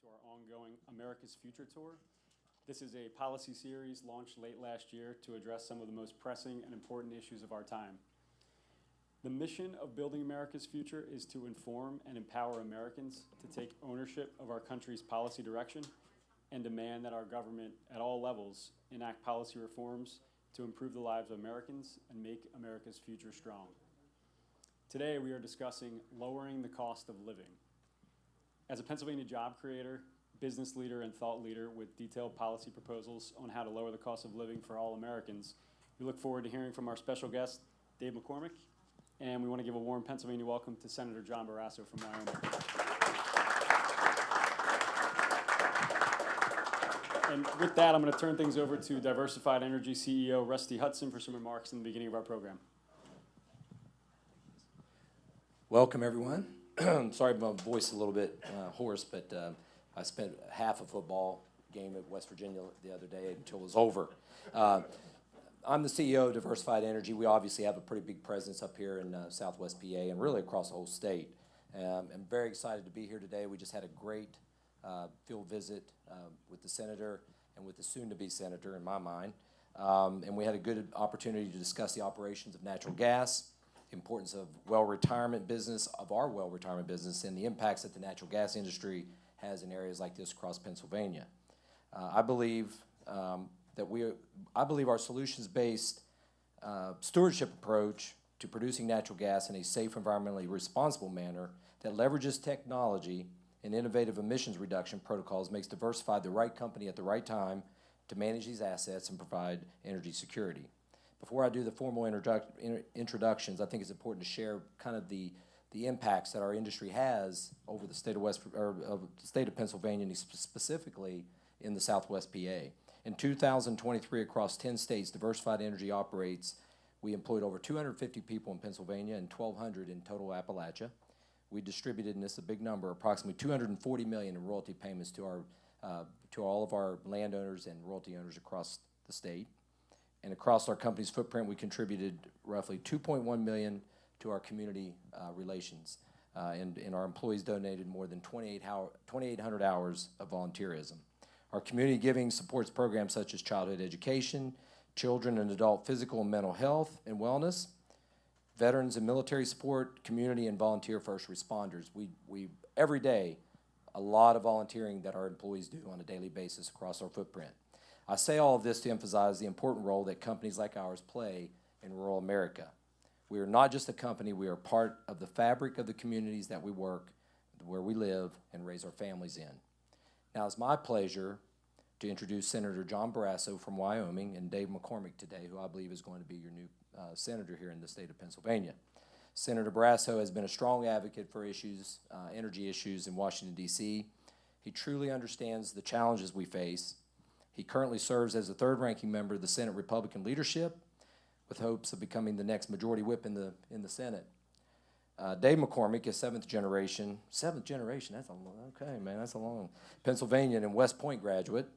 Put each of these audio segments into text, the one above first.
to our ongoing America's Future Tour. This is a policy series launched late last year to address some of the most pressing and important issues of our time. The mission of Building America's Future is to inform and empower Americans to take ownership of our country's policy direction and demand that our government at all levels enact policy reforms to improve the lives of Americans and make America's future strong. Today we are discussing lowering the cost of living. As a Pennsylvania job creator, business leader, and thought leader with detailed policy proposals on how to lower the cost of living for all Americans, we look forward to hearing from our special guest, Dave McCormick, and we want to give a warm Pennsylvania welcome to Senator John Barrasso from Wyoming. And with that, I'm going to turn things over to Diversified Energy CEO Rusty Hutson for some remarks in the beginning of our program. Welcome, everyone. Sorry, my voice is a little bit hoarse, but I spent half a football game at West Virginia the other day until it was over. I'm the CEO of Diversified Energy. We obviously have a pretty big presence up here in Southwest PA and really across the whole state. I'm very excited to be here today. We just had a great field visit with the senator and with the soon-to-be senator, in my mind. And we had a good opportunity to discuss the operations of natural gas, the importance of our well retirement business, and the impacts that the natural gas industry has in areas like this across Pennsylvania. I believe our solutions-based stewardship approach to producing natural gas in a safe, environmentally responsible manner that leverages technology and innovative emissions reduction protocols makes Diversified the right company at the right time to manage these assets and provide energy security. Before I do the formal introductions, I think it's important to share kind of the impacts that our industry has over the state of the state of Pennsylvania, and specifically in the Southwest PA. In 2023, across 10 states, Diversified Energy operates. We employed over 250 people in Pennsylvania and 1,200 in total Appalachia. We distributed, and this is a big number, approximately $240 million in royalty payments to all of our landowners and royalty owners across the state. And across our company's footprint, we contributed roughly $2.1 million to our community relations, and our employees donated more than 2,800 hours of volunteerism. Our community giving supports programs such as childhood education, children and adult physical and mental health and wellness, veterans and military support, community and volunteer first responders. We every day, a lot of volunteering that our employees do on a daily basis across our footprint. I say all of this to emphasize the important role that companies like ours play in rural America. We are not just a company, we are part of the fabric of the communities that we work, where we live, and raise our families in. Now, it's my pleasure to introduce Senator John Barrasso from Wyoming and Dave McCormick today, who I believe is going to be your new senator here in the state of Pennsylvania. Senator Barrasso has been a strong advocate for energy issues in Washington, D.C. He truly understands the challenges we face. He currently serves as the third-ranking member of the Senate Republican leadership, with hopes of becoming the next majority whip in the Senate. Dave McCormick is seventh generation, that's a long, okay, man, that's a long, Pennsylvanian and West Point graduate,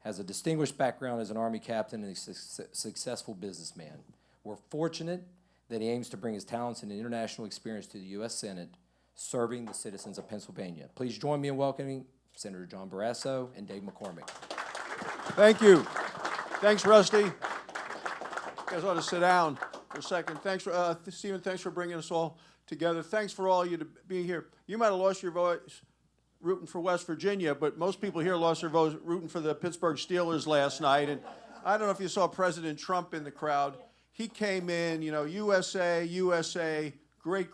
has a distinguished background as an Army captain and a successful businessman. We're fortunate that he aims to bring his talents and international experience to the U.S. Senate, serving the citizens of Pennsylvania. Please join me in welcoming Senator John Barrasso and Dave McCormick. Thank you. Thanks, Rusty. You guys ought to sit down for a second. Thanks, Stephen, thanks for bringing us all together. Thanks for all of you to be here. You might have lost your voice rooting for West Virginia, but most people here lost their votes rooting for the Pittsburgh Steelers last night. And I don't know if you saw President Trump in the crowd. He came in, you know, USA, great,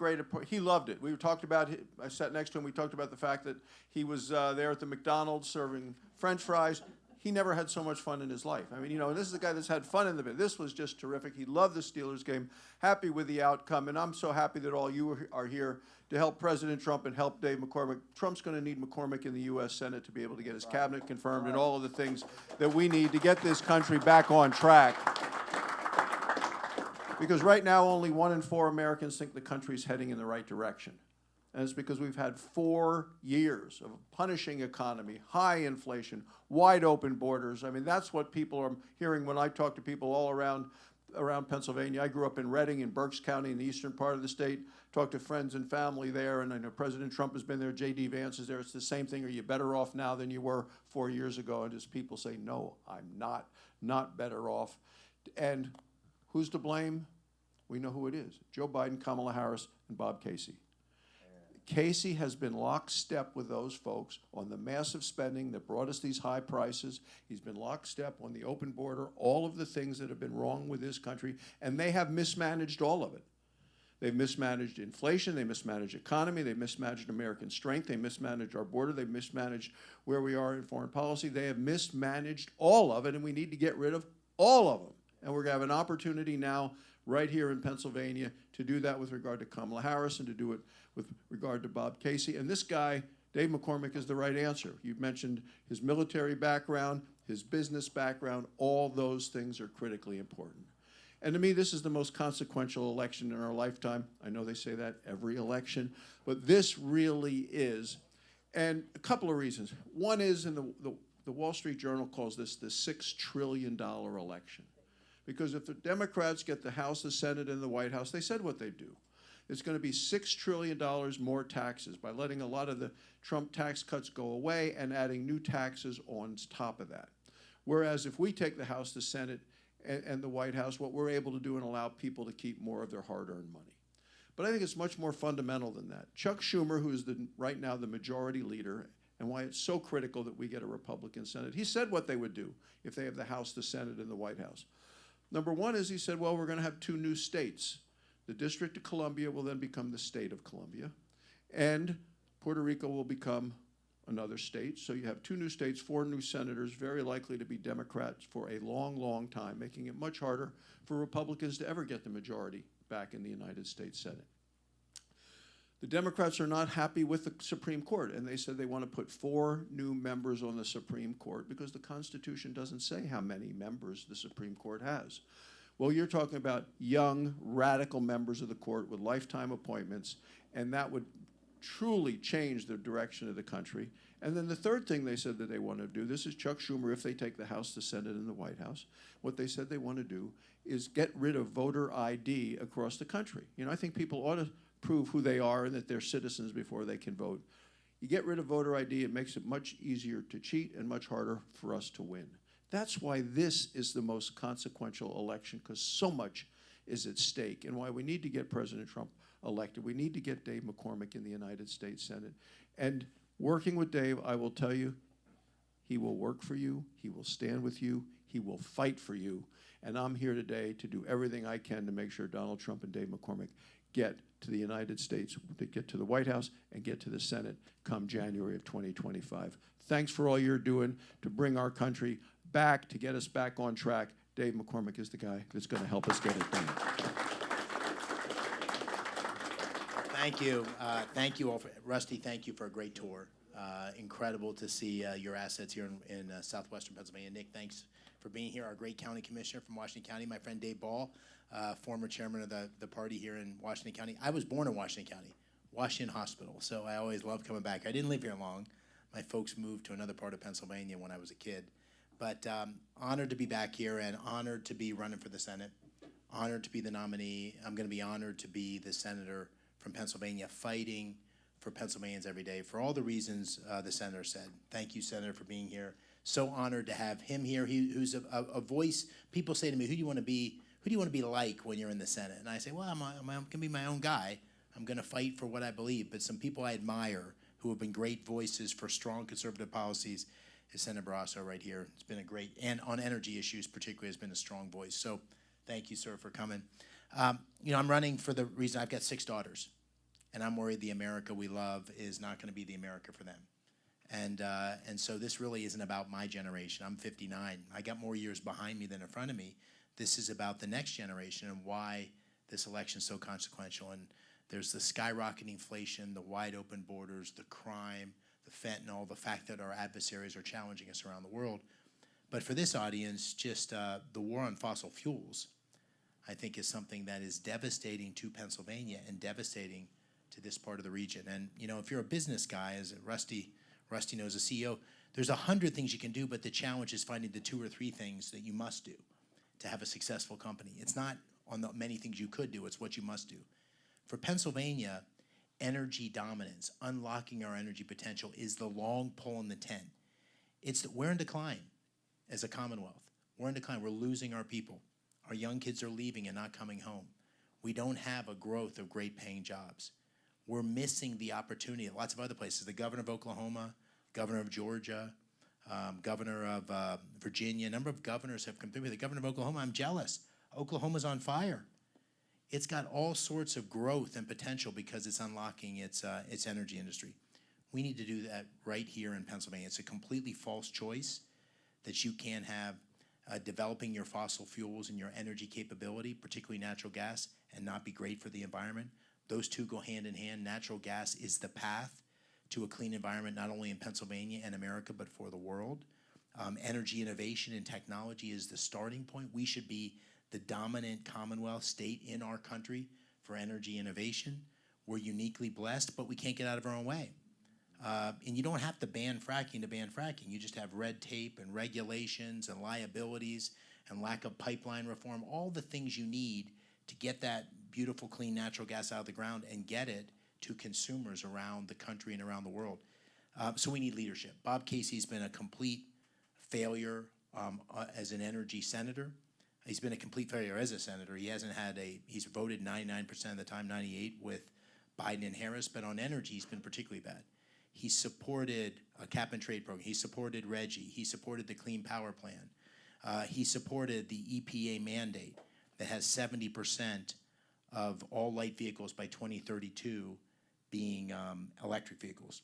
he loved it. We talked about, I sat next to him, we talked about the fact that he was there at the McDonald's serving French fries. He never had so much fun in his life. I mean, you know, this is a guy that's had fun in the bit. This was just terrific. He loved the Steelers game, happy with the outcome, and I'm so happy that all you are here to help President Trump and help Dave McCormick. Trump's going to need McCormick in the U.S. Senate to be able to get his cabinet confirmed and all of the things that we need to get this country back on track. Because right now, only 1 in 4 Americans think the country's heading in the right direction. And it's because we've had 4 years of a punishing economy, high inflation, wide open borders. I mean, that's what people are hearing when I talk to people all around around Pennsylvania. I grew up in Reading in Berks County in the eastern part of the state, talked to friends and family there, and I know President Trump has been there, J.D. Vance is there. It's the same thing. Are you better off now than you were 4 years ago? And just people say, no, I'm not better off. And who's to blame? We know who it is. Joe Biden, Kamala Harris, and Bob Casey. Casey has been lockstep with those folks on the massive spending that brought us these high prices. He's been lockstep on the open border, all of the things that have been wrong with this country, and they have mismanaged all of it. They've mismanaged inflation, they mismanaged economy, they mismanaged American strength, they mismanaged our border, they've mismanaged where we are in foreign policy. They have mismanaged all of it, and we need to get rid of all of them. And we're gonna have an opportunity now right here in Pennsylvania to do that with regard to Kamala Harris and to do it with regard to Bob Casey. And this guy, Dave McCormick, is the right answer. You've mentioned his military background, his business background. All those things are critically important. And to me, this is the most consequential election in our lifetime. I know they say that every election, but this really is. And a couple of reasons. One is, in the Wall Street Journal calls this the $6 trillion election. Because if the Democrats get the House, the Senate, and the White House, they said what they'd do. It's going to be $6 trillion more taxes by letting a lot of the Trump tax cuts go away and adding new taxes on top of that. Whereas if we take the House, the Senate, and the White House, what we're able to do and allow people to keep more of their hard-earned money. But I think it's much more fundamental than that. Chuck Schumer, who is right now the majority leader, and why it's so critical that we get a Republican Senate, he said what they would do if they have the House, the Senate, and the White House. Number one is he said, well, we're going to have 2 new states. The District of Columbia will then become the state of Columbia, and Puerto Rico will become another state. So you have 2 new states, 4 new senators, very likely to be Democrats for a long, long time, making it much harder for Republicans to ever get the majority back in the United States Senate. The Democrats are not happy with the Supreme Court, and they said they want to put 4 new members on the Supreme Court because the Constitution doesn't say how many members the Supreme Court has. Well, you're talking about young, radical members of the court with lifetime appointments, and that would truly change the direction of the country. And then the third thing they said that they want to do, this is Chuck Schumer, if they take the House, the Senate, and the White House, what they said they want to do is get rid of voter ID across the country. You know, I think people ought to prove who they are and that they're citizens before they can vote. You get rid of voter ID, it makes it much easier to cheat and much harder for us to win. That's why this is the most consequential election, because so much is at stake, and why we need to get President Trump elected. We need to get Dave McCormick in the United States Senate. And working with Dave, I will tell you, he will work for you, he will stand with you, he will fight for you. And I'm here today to do everything I can to make sure Donald Trump and Dave McCormick get to the United States, to get to the White House, and get to the Senate come January of 2025. Thanks for all you're doing to bring our country back, to get us back on track. Dave McCormick is the guy that's going to help us get it done. Thank you. Thank you all. Rusty, thank you for a great tour. Incredible to see your assets here in southwestern Pennsylvania. Nick, thanks for being here. Our great county commissioner from Washington County, my friend Dave Ball, former chairman of the party here in Washington County. I was born in Washington County, Washington Hospital, so I always loved coming back. I didn't live here long. My folks moved to another part of Pennsylvania when I was a kid. But honored to be back here and honored to be running for the Senate, honored to be the nominee. I'm going to be honored to be the senator from Pennsylvania fighting for Pennsylvanians every day for all the reasons the senator said. Thank you, Senator, for being here. So honored to have him here. Who's a voice. People say to me, who do you want to be? Who do you want to be like when you're in the Senate? And I say, well, I'm going to be my own guy. I'm going to fight for what I believe. But some people I admire who have been great voices for strong conservative policies is Senator Barrasso right here. It's been a great, and on energy issues particularly, has been a strong voice. So thank you, sir, for coming. You know, I'm running for the reason I've got 6 daughters, and I'm worried the America we love is not going to be the America for them. And so this really isn't about my generation. I'm 59. I got more years behind me than in front of me. This is about the next generation and why this election is so consequential. And there's the skyrocketing inflation, the wide open borders, the crime, the fentanyl, the fact that our adversaries are challenging us around the world. But for this audience, just the war on fossil fuels, I think, is something that is devastating to Pennsylvania and devastating to this part of the region. And, you know, if you're a business guy, as Rusty knows, a CEO, there's 100 things you can do, but the challenge is finding the 2 or 3 things that you must do. to have a successful company. It's not on the many things you could do, it's what you must do. For Pennsylvania, energy dominance, unlocking our energy potential is the long pole in the tent. We're in decline as a Commonwealth. We're in decline. We're losing our people. Our young kids are leaving and not coming home. We don't have a growth of great paying jobs. We're missing the opportunity at lots of other places. The governor of Oklahoma, governor of Georgia, governor of Virginia, a number of governors have competed. The governor of Oklahoma, I'm jealous. Oklahoma's on fire. It's got all sorts of growth and potential because it's unlocking its energy industry. We need to do that right here in Pennsylvania. It's a completely false choice that you can have developing your fossil fuels and your energy capability, particularly natural gas, and not be great for the environment. Those two go hand in hand. Natural gas is the path to a clean environment, not only in Pennsylvania and America, but for the world. Energy innovation and technology is the starting point. We should be the dominant Commonwealth state in our country for energy innovation. We're uniquely blessed, but we can't get out of our own way. And you don't have to ban fracking to ban fracking. You just have red tape and regulations and liabilities and lack of pipeline reform, all the things you need to get that beautiful, clean natural gas out of the ground and get it to consumers around the country and around the world. So we need leadership. Bob Casey's been a complete failure as an energy senator. He's been a complete failure as a senator. He hasn't had he's voted 99% of the time, 98 with Biden and Harris, but on energy, he's been particularly bad. He supported a cap and trade program. He supported RGGI. He supported the Clean Power Plan. He supported the EPA mandate that has 70% of all light vehicles by 2032 being electric vehicles.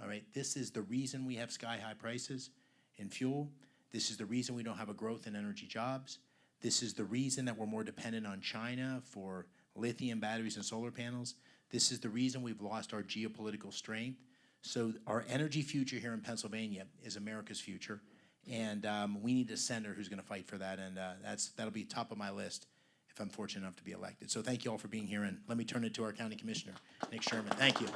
All right, this is the reason we have sky-high prices in fuel. This is the reason we don't have a growth in energy jobs. This is the reason that we're more dependent on China for lithium batteries and solar panels. This is the reason we've lost our geopolitical strength. So our energy future here in Pennsylvania is America's future, and we need a senator who's going to fight for that, and that'll be top of my list if I'm fortunate enough to be elected. So thank you all for being here, and let me turn it to our county commissioner, Nick Sherman. Thank you.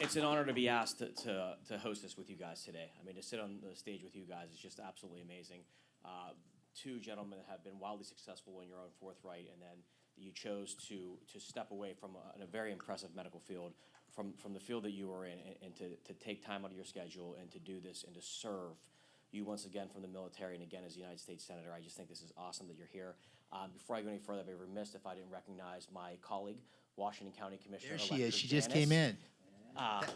It's an honor to be asked to host this with you guys today. I mean, to sit on the stage with you guys is just absolutely amazing. Two gentlemen that have been wildly successful in your own forthright, and then you chose to step away from a very impressive medical field, from the field that you were in, and to take time out of your schedule and to do this and to serve you once again from the military and again as a United States Senator. I just think this is awesome that you're here. Before I go any further, I'd be remiss if I didn't recognize my colleague, Washington County Commissioner. There she is. She just came in.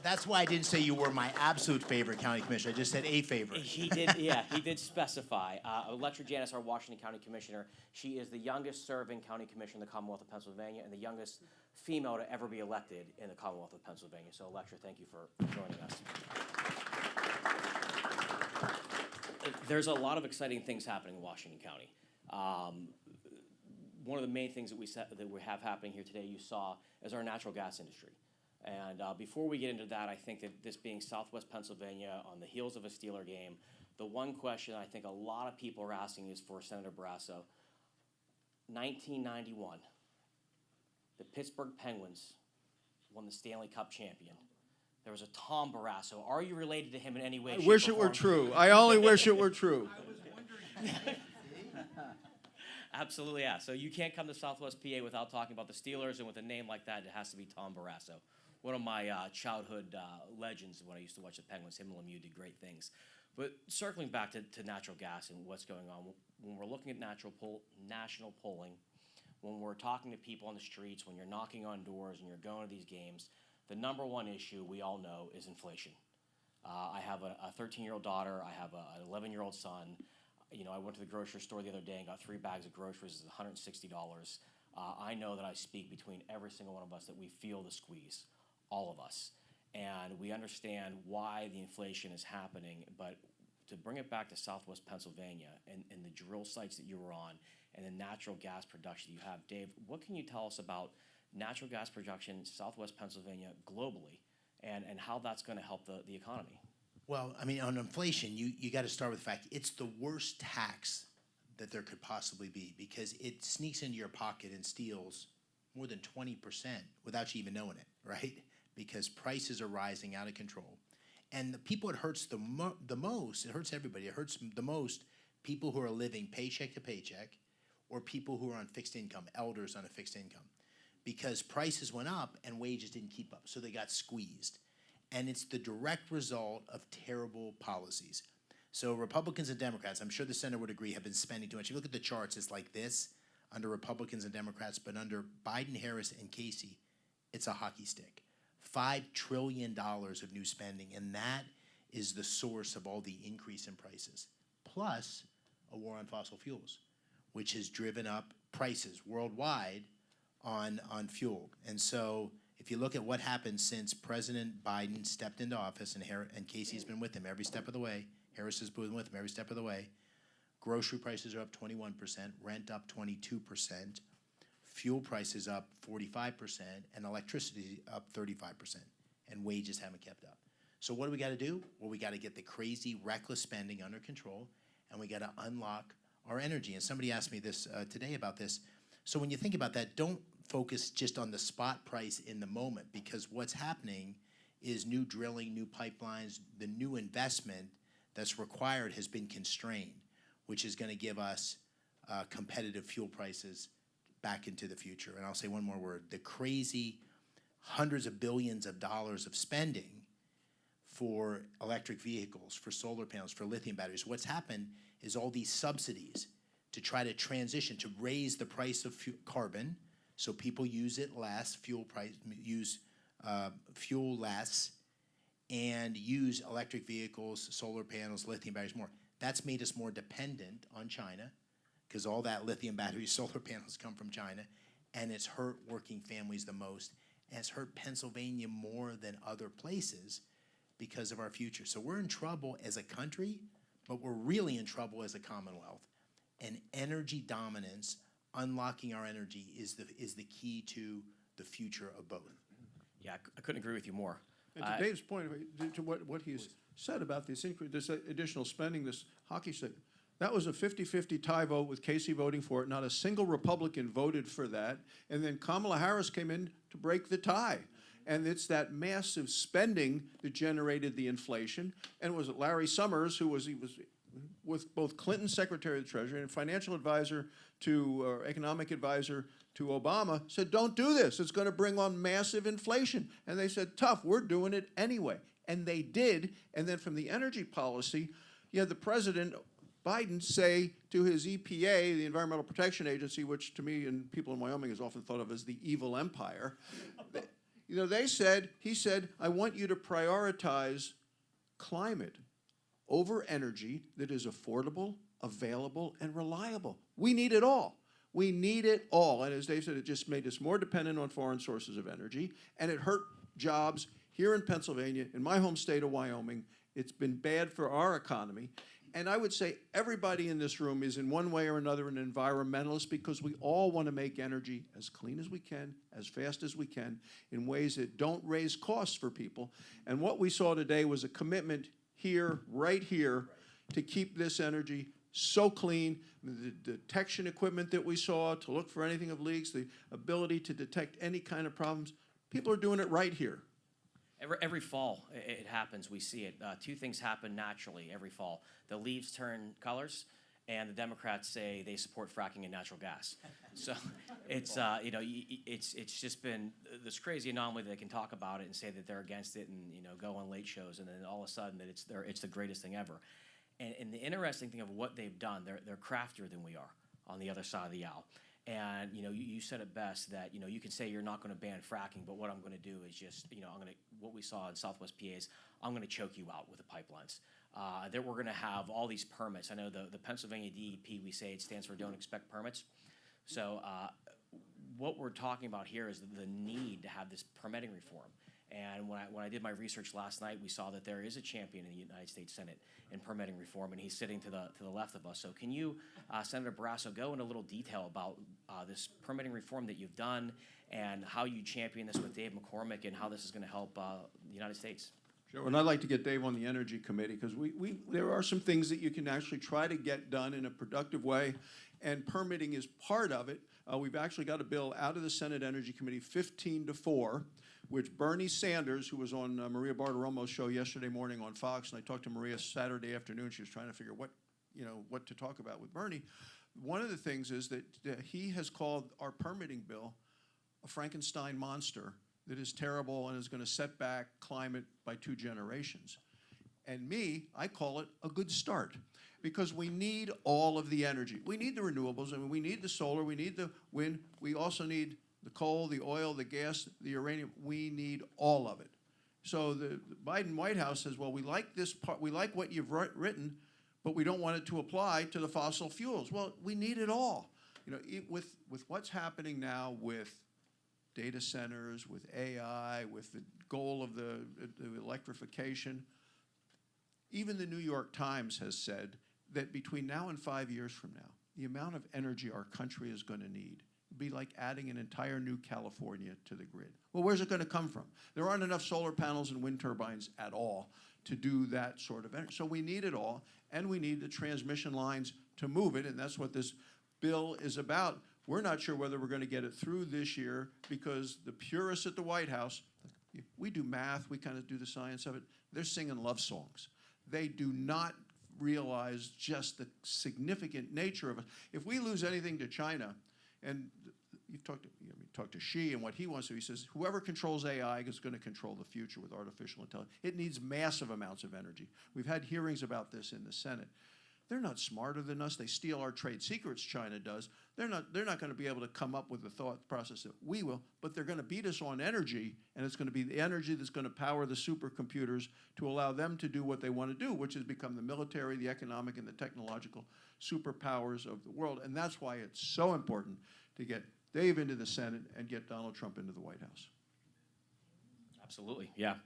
That's why I didn't say you were my absolute favorite county commissioner. I just said a favorite. He did, yeah, he did specify. Electra Janice, our Washington County Commissioner, she is the youngest serving county commissioner in the Commonwealth of Pennsylvania and the youngest female to ever be elected in the Commonwealth of Pennsylvania. So, Electra, thank you for joining us. There's a lot of exciting things happening in Washington County. One of the main things that we have happening here today, you saw, is our natural gas industry. And before we get into that, I think that this being Southwest Pennsylvania on the heels of a Steeler game, the one question I think a lot of people are asking is for Senator Barrasso. 1991, the Pittsburgh Penguins won the Stanley Cup champion. There was a Tom Barrasso. Are you related to him in any way? I wish it were true. I only wish it were true. I was wondering. Absolutely, yeah. So you can't come to Southwest PA without talking about the Steelers, and with a name like that, it has to be Tom Barrasso. One of my childhood legends when I used to watch the Penguins. Him and Lemieux did great things. But circling back to natural gas and what's going on, when we're looking at national polling, when we're talking to people on the streets, when you're knocking on doors and you're going to these games, the number one issue we all know is inflation. I have a 13-year-old daughter. I have an 11-year-old son. You know, I went to the grocery store the other day and got 3 bags of groceries. It's $160. I know that I speak between every single one of us that we feel the squeeze, all of us. And we understand why the inflation is happening, but to bring it back to Southwest Pennsylvania and the drill sites that you were on and the natural gas production you have, Dave, what can you tell us about natural gas production in Southwest Pennsylvania globally and how that's going to help the economy? Well, I mean, on inflation, you got to start with the fact it's the worst tax that there could possibly be because it sneaks into your pocket and steals more than 20% without you even knowing it, right? Because prices are rising out of control. And the people it hurts the most, it hurts everybody, it hurts the most people who are living paycheck to paycheck or people who are on fixed income, elders on a fixed income. Because prices went up and wages didn't keep up, so they got squeezed. And it's the direct result of terrible policies. So Republicans and Democrats, I'm sure the Senator would agree, have been spending too much. If you look at the charts, it's like this under Republicans and Democrats, but under Biden, Harris, and Casey, it's a hockey stick. $5 trillion of new spending, and that is the source of all the increase in prices. Plus, a war on fossil fuels, which has driven up prices worldwide on fuel. And so if you look at what happened since President Biden stepped into office, and Casey's been with him every step of the way, Harris has been with him every step of the way, grocery prices are up 21%, rent up 22%, fuel prices up 45%, and electricity up 35%, and wages haven't kept up. So what do we got to do? Well, we got to get the crazy, reckless spending under control, and we got to unlock our energy. And somebody asked me this today about this. So when you think about that, don't focus just on the spot price in the moment, because what's happening is new drilling, new pipelines, the new investment that's required has been constrained, which is going to give us competitive fuel prices back into the future. And I'll say one more word. The crazy hundreds of billions of dollars of spending for electric vehicles, for solar panels, for lithium batteries, what's happened is all these subsidies to try to transition, to raise the price of carbon so people use it less, use fuel less, and use electric vehicles, solar panels, lithium batteries more. That's made us more dependent on China, because all that lithium batteries, solar panels come from China, and it's hurt working families the most, and it's hurt Pennsylvania more than other places because of our future. So we're in trouble as a country, but we're really in trouble as a Commonwealth. And energy dominance, unlocking our energy, is the key to the future of both. Yeah, I couldn't agree with you more. And to Dave's point, to what he's said about this increase, this additional spending, this hockey stick, that was a 50-50 tie vote with Casey voting for it. Not a single Republican voted for that. And then Kamala Harris came in to break the tie. And it's that massive spending that generated the inflation. And it was Larry Summers, he was with both Clinton's Secretary of the Treasury and financial advisor to, or economic advisor to Obama, said, don't do this. It's going to bring on massive inflation. And they said, tough, we're doing it anyway. And they did. And then from the energy policy, you had the president, Biden, say to his EPA, the Environmental Protection Agency, which to me and people in Wyoming is often thought of as the evil empire, you know, he said, I want you to prioritize climate over energy that is affordable, available, and reliable. We need it all. We need it all. And as Dave said, it just made us more dependent on foreign sources of energy, and it hurt jobs here in Pennsylvania, in my home state of Wyoming. It's been bad for our economy. And I would say everybody in this room is in one way or another an environmentalist, because we all want to make energy as clean as we can, as fast as we can, in ways that don't raise costs for people. And what we saw today was a commitment here, right here, to keep this energy so clean. The detection equipment that we saw to look for anything of leaks, the ability to detect any kind of problems, people are doing it right here. Every fall, it happens. We see it. Two things happen naturally every fall. The leaves turn colors, and the Democrats say they support fracking and natural gas. So it's it's just been this crazy anomaly that they can talk about it and say that they're against it, and go on late shows, and then all of a sudden that it's the greatest thing ever. And the interesting thing of what they've done, they're craftier than we are on the other side of the aisle. And you said it best that you can say you're not going to ban fracking, but what I'm going to do is just what we saw in Southwest PA is I'm going to choke you out with the pipelines. That we're going to have all these permits. I know the Pennsylvania DEP, we say it stands for Don't Expect Permits. So what we're talking about here is the need to have this permitting reform. And when I did my research last night, we saw that there is a champion in the United States Senate in permitting reform, and he's sitting to the left of us. So can you, Senator Barrasso, go into a little detail about this permitting reform that you've done and how you champion this with Dave McCormick and how this is going to help the United States? Sure, and I'd like to get Dave on the Energy Committee, because there are some things that you can actually try to get done in a productive way, and permitting is part of it. We've actually got a bill out of the Senate Energy Committee 15-4, which Bernie Sanders, who was on Maria Bartiromo's show yesterday morning on Fox, and I talked to Maria Saturday afternoon. She was trying to figure what to talk about with Bernie. One of the things is that he has called our permitting bill a Frankenstein monster that is terrible and is going to set back climate by 2 generations. And I call it a good start, because we need all of the energy. We need the renewables. I mean, we need the solar. We need the wind. We also need the coal, the oil, the gas, the uranium. We need all of it. So the Biden White House says, well, we like this part. We like what you've written, but we don't want it to apply to the fossil fuels. Well, we need it all. You know, with what's happening now with data centers, with AI, with the goal of the electrification, even the New York Times has said that between now and 5 years from now, the amount of energy our country is going to need would be like adding an entire new California to the grid. Well, where's it going to come from? There aren't enough solar panels and wind turbines at all to do that sort of energy. So we need it all, and we need the transmission lines to move it, and that's what this bill is about. We're not sure whether we're going to get it through this year, because the purists at the White House, we do math, we kind of do the science of it, they're singing love songs. They do not realize just the significant nature of it. If we lose anything to China, and you've talked to Xi and what he wants to, he says, whoever controls AI is going to control the future with artificial intelligence. It needs massive amounts of energy. We've had hearings about this in the Senate. They're not smarter than us. They steal our trade secrets, China does. They're not going to be able to come up with the thought process that we will, but they're going to beat us on energy, and it's going to be the energy that's going to power the supercomputers to allow them to do what they want to do, which is become the military, the economic, and the technological superpowers of the world. And that's why it's so important to get Dave into the Senate and get Donald Trump into the White House. Absolutely, yeah.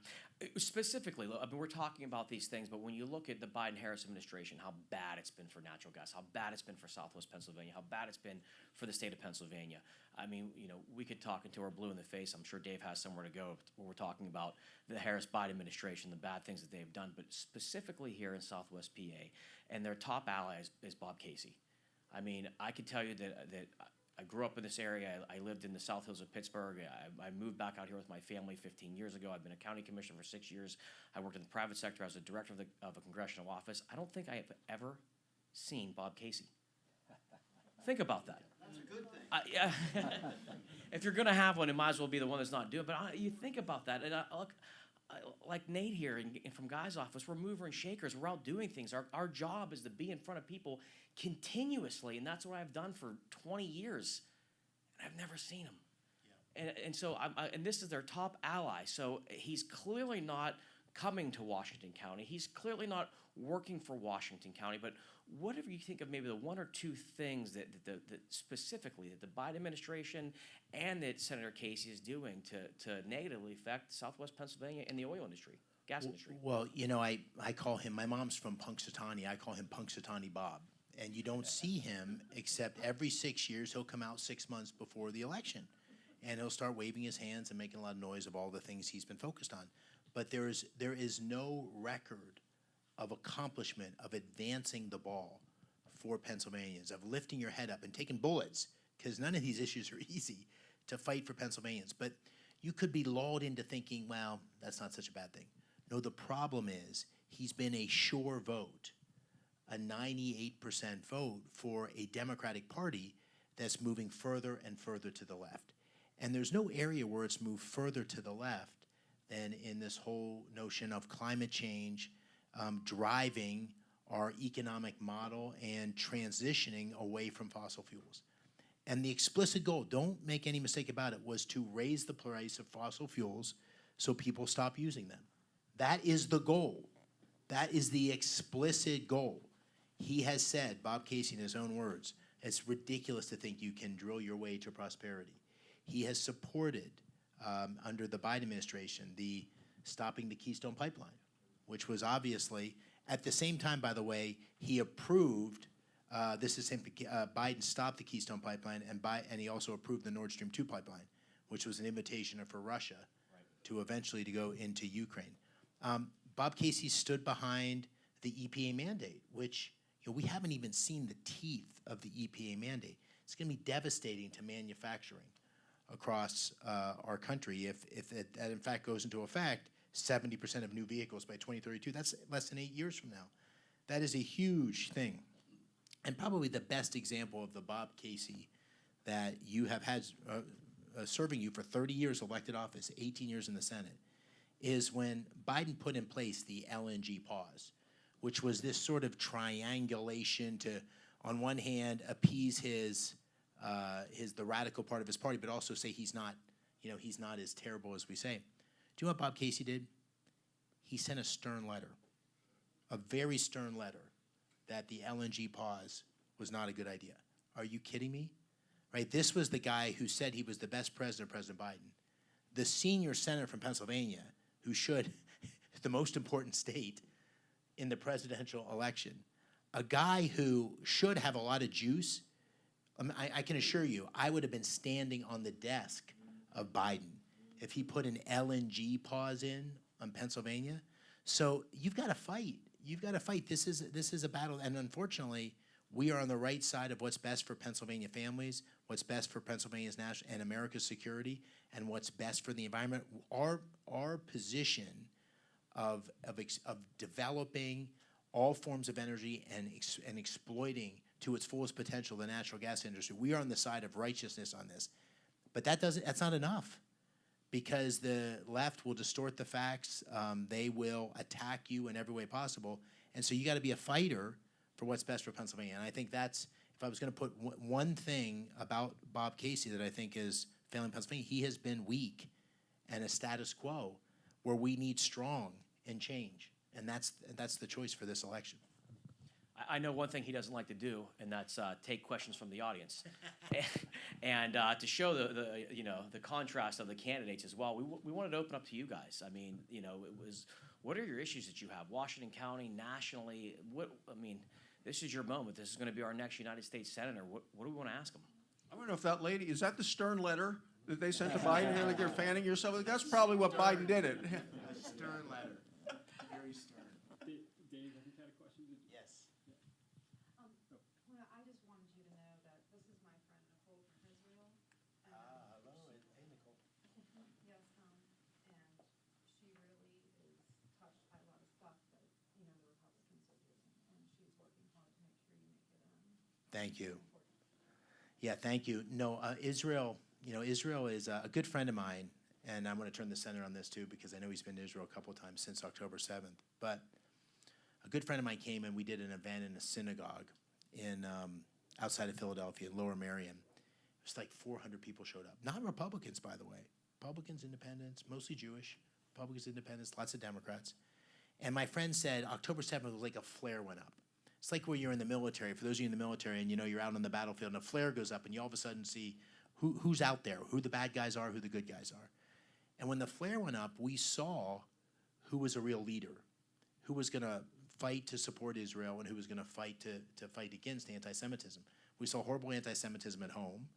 Specifically, I mean, we're talking about these things, but when you look at the Biden-Harris administration, how bad it's been for natural gas, how bad it's been for Southwest Pennsylvania, how bad it's been for the state of Pennsylvania. I mean, you know, we could talk until we're blue in the face. I'm sure Dave has somewhere to go when we're talking about the Harris-Biden administration, the bad things that they've done, but specifically here in Southwest PA, and their top ally is Bob Casey. I mean, I could tell you that I grew up in this area. I lived in the South Hills of Pittsburgh. I moved back out here with my family 15 years ago. I've been a county commissioner for 6 years. I worked in the private sector as a director of a congressional office. I don't think I have ever seen Bob Casey. Think about that. That's a good thing. If you're going to have one, it might as well be the one that's not doing it. But you think about that. And like Nate here and from Guy's office, we're movers and shakers. We're out doing things. Our job is to be in front of people continuously, and that's what I've done for 20 years, and I've never seen him. Yeah. And so, and this is their top ally, so he's clearly not coming to Washington County. He's clearly not working for Washington County, but whatever you think of maybe the 1 or 2 things that specifically that the Biden administration and that Senator Casey is doing to negatively affect Southwest Pennsylvania and the oil industry, gas industry. Well, you know, I call him, my mom's from Punxsutawney, I call him Punxsutawney Bob. And you don't see him except every 6 years. He'll come out 6 months before the election, and he'll start waving his hands and making a lot of noise of all the things he's been focused on. But there is no record of accomplishment of advancing the ball for Pennsylvanians, of lifting your head up and taking bullets, because none of these issues are easy to fight for Pennsylvanians. But you could be lulled into thinking, well, that's not such a bad thing. No, the problem is he's been a sure vote, a 98% vote for a Democratic Party that's moving further and further to the left. And there's no area where it's moved further to the left than in this whole notion of climate change driving our economic model and transitioning away from fossil fuels. And the explicit goal, don't make any mistake about it, was to raise the price of fossil fuels so people stop using them. That is the goal. That is the explicit goal. He has said, Bob Casey in his own words, it's ridiculous to think you can drill your way to prosperity. He has supported, under the Biden administration, the stopping the Keystone Pipeline, which was obviously, at the same time, by the way, he approved, Biden stopped the Keystone Pipeline, and he also approved the Nord Stream 2 pipeline, which was an invitation for Russia to eventually to go into Ukraine. Bob Casey stood behind the EPA mandate, which we haven't even seen the teeth of the EPA mandate. It's going to be devastating to manufacturing. across our country. If that in fact goes into effect, 70% of new vehicles by 2032, that's less than 8 years from now. That is a huge thing. And probably the best example of the Bob Casey that you have had serving you for 30 years elected office, 18 years in the Senate, is when Biden put in place the LNG pause, which was this sort of triangulation to, on one hand, appease the radical part of his party, but also say he's not as terrible as we say. Do you know what Bob Casey did? He sent a stern letter, a very stern letter, that the LNG pause was not a good idea. Are you kidding me? Right? This was the guy who said he was the best president, President Biden. The senior senator from Pennsylvania, who should, the most important state in the presidential election, a guy who should have a lot of juice. I can assure you, I would have been standing on the desk of Biden if he put an LNG pause in on Pennsylvania. So you've got to fight. You've got to fight. This is a battle, and unfortunately, we are on the right side of what's best for Pennsylvania families, what's best for Pennsylvania's national and America's security, and what's best for the environment. Our position of developing all forms of energy and exploiting to its fullest potential the natural gas industry. We are on the side of righteousness on this, but that's not enough, because the left will distort the facts. They will attack you in every way possible, and so you got to be a fighter for what's best for Pennsylvania. And I think that's, if I was going to put one thing about Bob Casey that I think is failing Pennsylvania, he has been weak and a status quo where we need strong and change, and that's the choice for this election. I know one thing he doesn't like to do, and that's take questions from the audience. And to show the contrast of the candidates as well, we wanted to open up to you guys. I mean, what are your issues that you have? Washington County, nationally, this is your moment. This is going to be our next United States Senator. What do we want to ask him? I don't know if that lady, is that the stern letter that they sent to Biden? Like you're fanning yourself? That's probably what Biden did it. A stern letter, very stern. Dave, I think had a question. Yes. Well, I just wanted you to know that this is my friend Nicole from Israel. Hello. Hey, Nicole. Yes, and she really is touched by a lot of stuff that, the Republicans are doing, and she's working hard to make sure you make it. Thank you. Yeah, thank you. No, Israel, Israel is a good friend of mine, and I'm going to turn the Senator on this too, because I know he's been to Israel a couple of times since October 7th. But a good friend of mine came, and we did an event in a synagogue in outside of Philadelphia, Lower Merion. It was like 400 people showed up. Not Republicans, by the way. Republicans, independents, mostly Jewish. Republicans, independents, lots of Democrats. And my friend said October 7th was like a flare went up. It's like when you're in the military. For those of you in the military, and you're out on the battlefield, and a flare goes up, and you all of a sudden see who's out there, who the bad guys are, who the good guys are. And when the flare went up, we saw who was a real leader, who was going to fight to support Israel, and who was going to fight to fight against anti-Semitism. We saw horrible anti-Semitism at home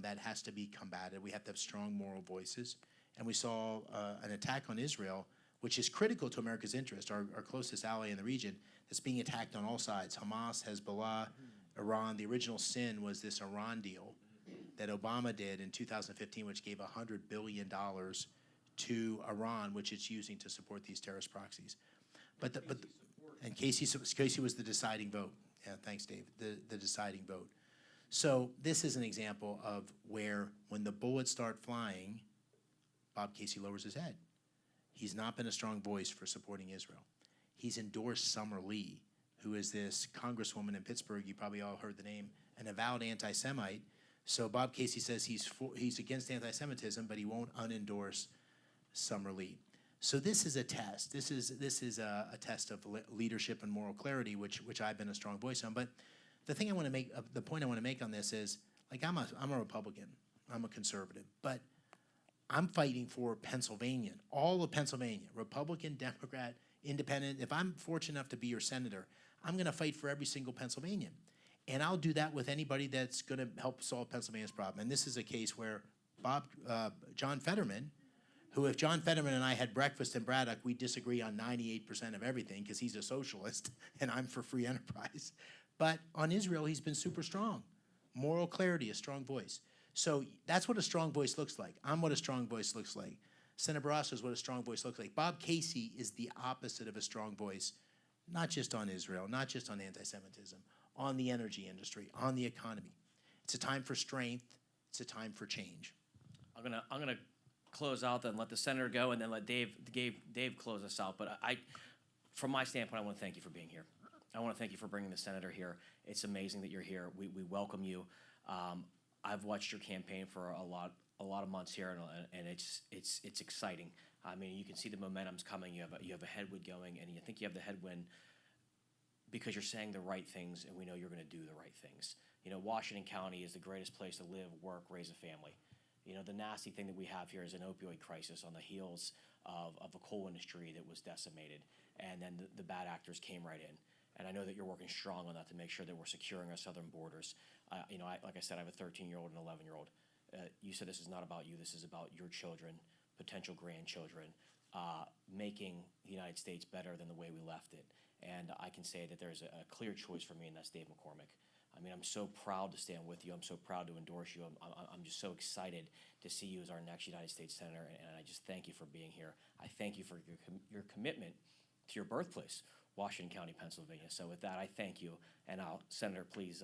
that has to be combated. We have to have strong moral voices. And we saw an attack on Israel, which is critical to America's interest, our closest ally in the region, that's being attacked on all sides. Hamas, Hezbollah, Iran. The original sin was this Iran deal that Obama did in 2015, which gave $100 billion to Iran, which it's using to support these terrorist proxies. And Casey was the deciding vote. Yeah, thanks, Dave. The deciding vote. So this is an example of where, when the bullets start flying, Bob Casey lowers his head. He's not been a strong voice for supporting Israel. He's endorsed Summer Lee, who is this congresswoman in Pittsburgh. You probably all heard the name, an avowed anti-Semite. So Bob Casey says he's against anti-Semitism, but he won't unendorse Summer Lee. So this is a test. This is a test of leadership and moral clarity, which I've been a strong voice on. But the thing I want to make, the point I want to make on this is, like, I'm a Republican, I'm a conservative, but I'm fighting for Pennsylvania, all of Pennsylvania, Republican, Democrat, Independent. If I'm fortunate enough to be your senator, I'm going to fight for every single Pennsylvanian. And I'll do that with anybody that's going to help solve Pennsylvania's problem. And this is a case where John Fetterman, who, if John Fetterman and I had breakfast in Braddock, we'd disagree on 98% of everything, because he's a socialist and I'm for free enterprise. But on Israel, he's been super strong. Moral clarity, a strong voice. So that's what a strong voice looks like. I'm what a strong voice looks like. Senator Barrasso is what a strong voice looks like. Bob Casey is the opposite of a strong voice, not just on Israel, not just on anti-Semitism, on the energy industry, on the economy. It's a time for strength. It's a time for change. I'm gonna close out then let the senator go and then let Dave close us out. But from my standpoint, I want to thank you for being here. I want to thank you for bringing the senator here. It's amazing that you're here. We welcome you. I've watched your campaign for a lot of months here, and it's exciting. I mean, you can see the momentum's coming. You have a headwind going, and you think you have the headwind because you're saying the right things, and we know you're going to do the right things. You know, Washington County is the greatest place to live, work, raise a family. You know, the nasty thing that we have here is an opioid crisis on the heels of a coal industry that was decimated, and then the bad actors came right in. And I know that you're working strong on that to make sure that we're securing our southern borders. You know, like I said, I have a 13-year-old and an 11-year-old. You said this is not about you. This is about your children, potential grandchildren, making the United States better than the way we left it. And I can say that there's a clear choice for me, and that's Dave McCormick. I mean, I'm so proud to stand with you. I'm so proud to endorse you. I'm just so excited to see you as our next United States Senator, and I just thank you for being here. I thank you for your commitment to your birthplace, Washington County, Pennsylvania. So with that, I thank you, and Senator, please.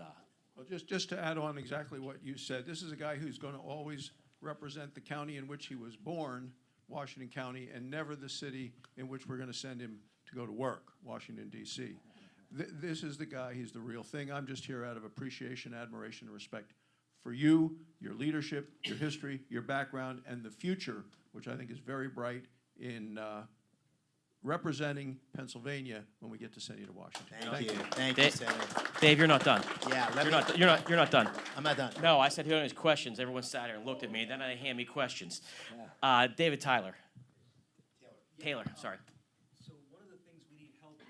Well, just to add on exactly what you said, this is a guy who's going to always represent the county in which he was born, Washington County, and never the city in which we're going to send him to go to work, Washington, D.C. This is the guy. He's the real thing. I'm just here out of appreciation, admiration, and respect for you, your leadership, your history, your background, and the future, which I think is very bright in representing Pennsylvania when we get to send you to Washington. Thank you. Thank you, Senator. Dave, you're not done. Yeah, You're not done. I'm not done. No, I said who had questions. Everyone sat here and looked at me. Then they hand me questions. David Taylor, sorry. So one of the things we need help with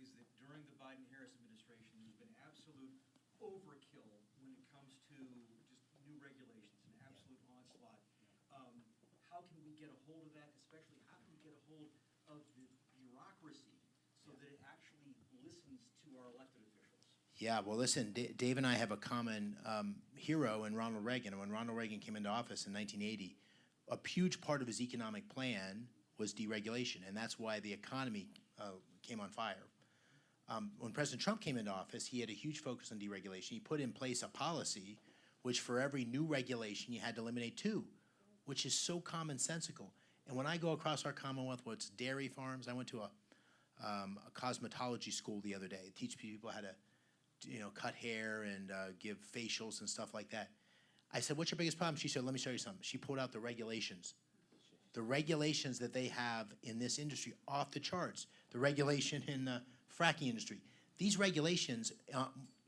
is that during the Biden-Harris administration, there's been absolute overkill when it comes to just new regulations, an absolute onslaught. How can we get a hold of that? Especially, how can we get a hold of the bureaucracy so that it actually listens to our elected officials? Yeah, well, listen, Dave and I have a common hero in Ronald Reagan. When Ronald Reagan came into office in 1980, a huge part of his economic plan was deregulation, and that's why the economy came on fire. When President Trump came into office, he had a huge focus on deregulation. He put in place a policy which for every new regulation, you had to eliminate 2, which is so commonsensical. And when I go across our Commonwealth, what's dairy farms, I went to a cosmetology school the other day, teach people how to cut hair and give facials and stuff like that. I said, what's your biggest problem? She said, let me show you something. She pulled out the regulations. The regulations that they have in this industry, off the charts. The regulation in the fracking industry. These regulations,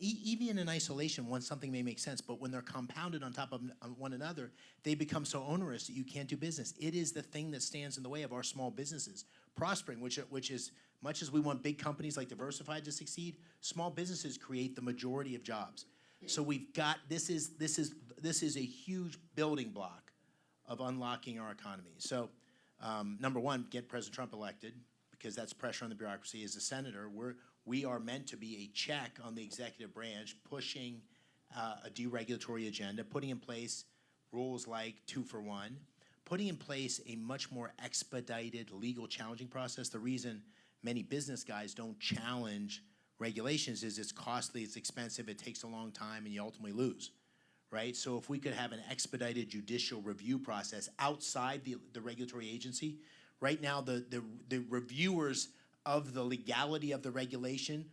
even in isolation, when something may make sense, but when they're compounded on top of one another, they become so onerous that you can't do business. It is the thing that stands in the way of our small businesses prospering, which is, much as we want big companies like Diversified to succeed, small businesses create the majority of jobs. So we've got, this is a huge building block of unlocking our economy. So number one, get President Trump elected, because that's pressure on the bureaucracy. As a senator, we are meant to be a check on the executive branch, pushing a deregulatory agenda, putting in place rules like 2-for-1, putting in place a much more expedited legal challenging process. The reason many business guys don't challenge regulations is it's costly, it's expensive, it takes a long time, and you ultimately lose, right? So if we could have an expedited judicial review process outside the regulatory agency, right now the reviewers of the legality of the regulation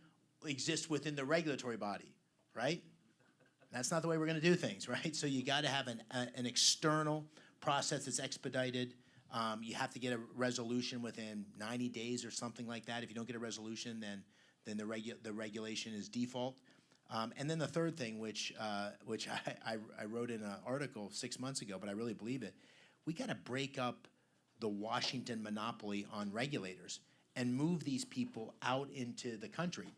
exist within the regulatory body, right? That's not the way we're going to do things, right? So you got to have an external process that's expedited. You have to get a resolution within 90 days or something like that. If you don't get a resolution, then the regulation is default. And then the third thing, which I wrote in an article 6 months ago, but I really believe it, we got to break up the Washington monopoly on regulators and move these people out into the country.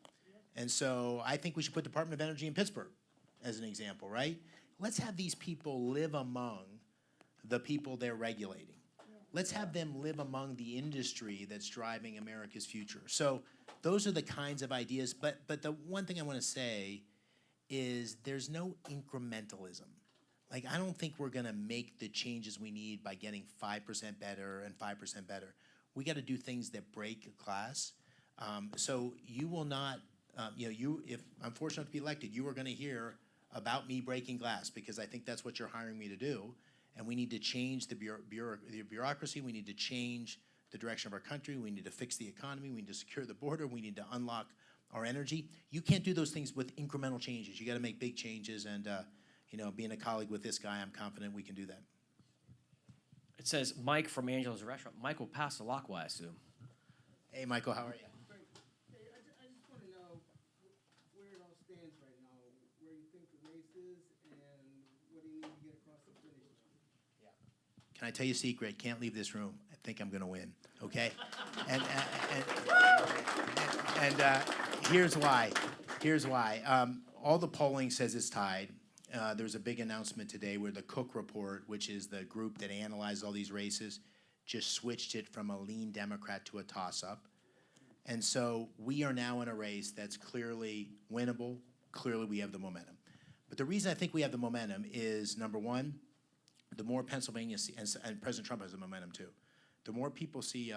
And so I think we should put Department of Energy in Pittsburgh as an example, right? Let's have these people live among the people they're regulating. Let's have them live among the industry that's driving America's future. So those are the kinds of ideas, but the one thing I want to say is there's no incrementalism. like, I don't think we're gonna make the changes we need by getting 5% better and 5% better. We gotta do things that break glass. So you will not, if I'm fortunate enough to be elected, you are gonna hear about me breaking glass, because I think that's what you're hiring me to do. And we need to change the bureaucracy, we need to change the direction of our country, we need to fix the economy, we need to secure the border, we need to unlock our energy. You can't do those things with incremental changes. You gotta make big changes, and being a colleague with this guy, I'm confident we can do that. It says Mike from Angela's Restaurant. Michael Passalacqua, I assume. Hey, Michael, how are you? Great. Hey, I just want to know where it all stands right now, where you think the race is, and what do you need to get across the finish line? Can I tell you a secret? Can't leave this room. I think I'm gonna win, okay? And here's why. Here's why. All the polling says it's tied. There was a big announcement today where the Cook Report, which is the group that analyzed all these races, just switched it from a lean Democrat to a toss-up. And so we are now in a race that's clearly winnable. Clearly we have the momentum. But the reason I think we have the momentum is, number one, the more Pennsylvania, and President Trump has the momentum too, the more people see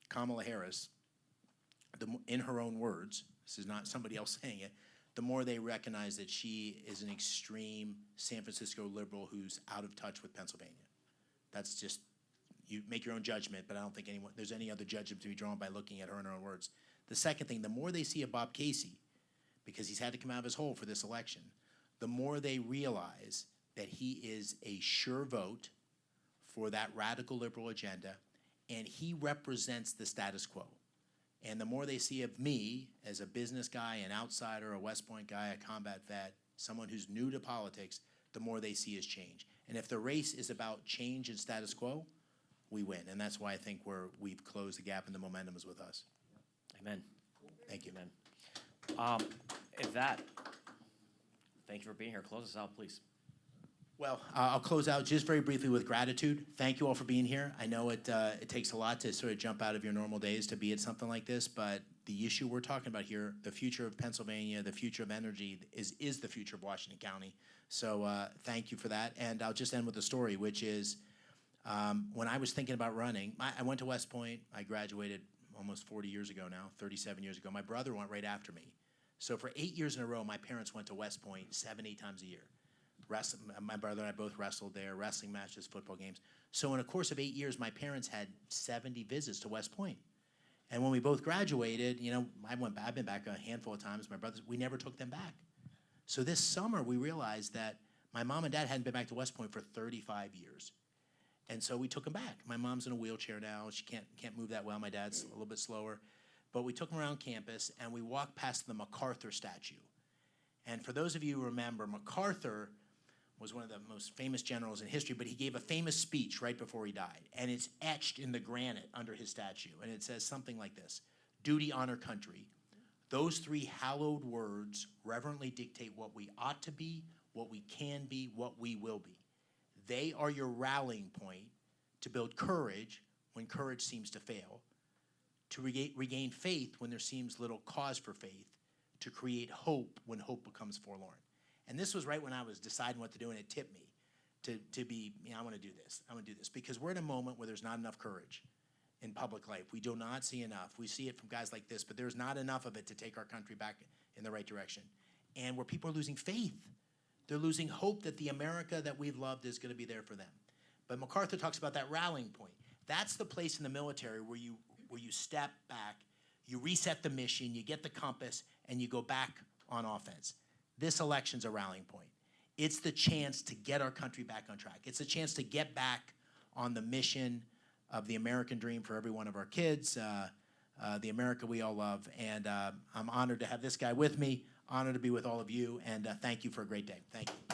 Kamala Harris, in her own words, this is not somebody else saying it, the more they recognize that she is an extreme San Francisco liberal who's out of touch with Pennsylvania. That's just, you make your own judgment, but I don't think there's any other judgment to be drawn by looking at her in her own words. The second thing, the more they see of Bob Casey, because he's had to come out of his hole for this election, the more they realize that he is a sure vote for that radical liberal agenda, and he represents the status quo. And the more they see of me as a business guy, an outsider, a West Point guy, a combat vet, someone who's new to politics, the more they see is change. And if the race is about change and status quo, we win. And that's why I think we've closed the gap and the momentum is with us. Amen. Thank you. Amen. If that, thank you for being here. Close us out, please. Well, I'll close out just very briefly with gratitude. Thank you all for being here. I know it takes a lot to sort of jump out of your normal days to be at something like this, but the issue we're talking about here, the future of Pennsylvania, the future of energy, is the future of Washington County. So thank you for that. And I'll just end with a story, which is when I was thinking about running, I went to West Point. I graduated almost 40 years ago now, 37 years ago. My brother went right after me. So for 8 years in a row, my parents went to West Point 7-8 times a year. My brother and I both wrestled there, wrestling matches, football games. So in a course of 8 years, my parents had 70 visits to West Point. And when we both graduated, I've been back a handful of times. My brothers, we never took them back. So this summer, we realized that my mom and dad hadn't been back to West Point for 35 years. And so we took them back. My mom's in a wheelchair now. She can't move that well. My dad's a little bit slower. But we took them around campus, and we walked past the MacArthur statue. And for those of you who remember, MacArthur was one of the most famous generals in history, but he gave a famous speech right before he died, and it's etched in the granite under his statue, and it says something like this: duty, honor, country. Those three hallowed words reverently dictate what we ought to be, what we can be, what we will be. They are your rallying point to build courage when courage seems to fail, to regain faith when there seems little cause for faith, to create hope when hope becomes forlorn. And this was right when I was deciding what to do, and it tipped me to be, I want to do this. I want to do this. Because we're in a moment where there's not enough courage in public life. We do not see enough. We see it from guys like this, but there's not enough of it to take our country back in the right direction. And where people are losing faith. They're losing hope that the America that we've loved is going to be there for them. But MacArthur talks about that rallying point. That's the place in the military where you step back, you reset the mission, you get the compass, and you go back on offense. This election's a rallying point. It's the chance to get our country back on track. It's a chance to get back on the mission of the American dream for every one of our kids, the America we all love. And I'm honored to have this guy with me, honored to be with all of you, and thank you for a great day. Thank you.